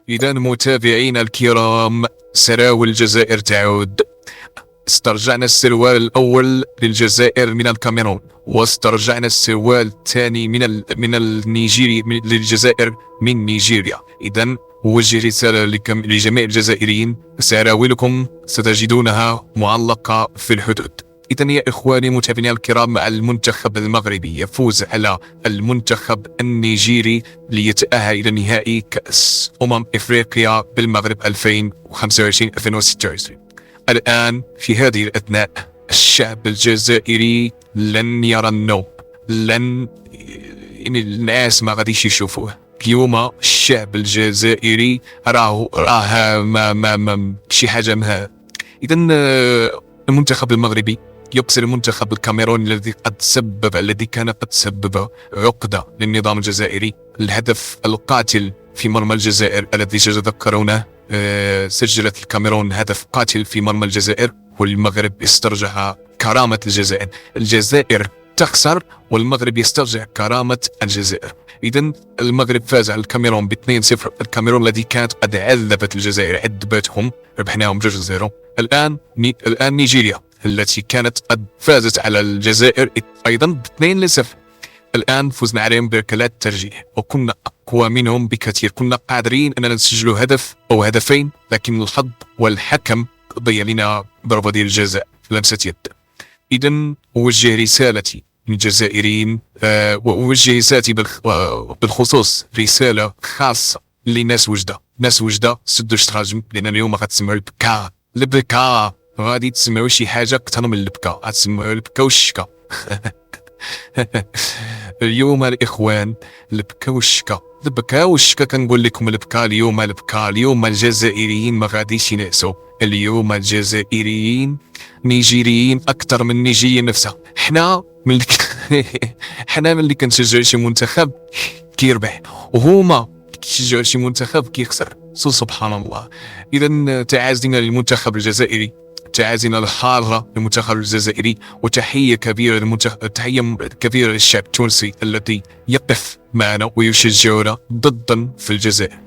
إذا متابعينا الكرام، سراوي الجزائر تعود. استرجعنا السروال الأول للجزائر من الكاميرون، واسترجعنا السروال الثاني من النيجيري للجزائر من نيجيريا. إذا أوجه رسالة لجميع الجزائريين: سراويلكم ستجدونها معلقة في الحدود. إذا يا إخواني متابعينا الكرام، مع المنتخب المغربي يفوز على المنتخب النيجيري ليتأهل إلى نهائي كأس إفريقيا بالمغرب 2025-2026. الآن في هذه الأثناء الشعب الجزائري لن يرى النوم، الناس ما غاديش يشوفوه. اليوم الشعب الجزائري راه ما شي حاجة مها. إذا المنتخب المغربي يبصر المنتخب الكاميروني الذي كان قد سبب عقدة للنظام الجزائري. الهدف القاتل في مرمى الجزائر الذي تتذكرونه، سجلت الكاميرون هدف قاتل في مرمى الجزائر، والمغرب استرجع كرامة الجزائر. الجزائر تخسر والمغرب يسترجع كرامة الجزائر. إذن المغرب فاز على الكاميرون ب2-0. الكاميرون الذي كانت قد عذبت الجزائر، عذبتهم، ربحناهم 2-0. الآن نيجيريا التي كانت قد فازت على الجزائر أيضا ب2-0. الآن فزنا عليهم بركلات ترجيح، وكنا أقوى منهم بكثير. كنا قادرين أننا نسجل هدف أو هدفين، لكن الحظ والحكم ضيع لنا ضربة ديال الجزاء لمسة يد. إذن أوجه رسالتي للجزائريين، وأوجه رسالتي بالخصوص رسالة خاصة لناس وجدة. ناس وجدة سدوا التراجم، لأن اليوم غتسمعوا البكا غادي تسمعوا شي حاجة أكثر من البكا، غتسمعوا البكا والشكا. اليوم الإخوان البكا والشكا كنقول لكم اليوم الجزائريين ما غاديش ينعسوا. اليوم الجزائريين نيجيريين أكثر من نيجيريا نفسها. حنا ملي كنشجعوا شي منتخب كيربح، وهما كيشجعوا شي منتخب كيخسر. سبحان الله. إذا تعازينا للمنتخب الجزائري، تعازينا الحارة للمنتخب الجزائري، وتحية كبيرة للشعب التونسي الذي يقف معنا ويشجعنا ضدا في الجزائر.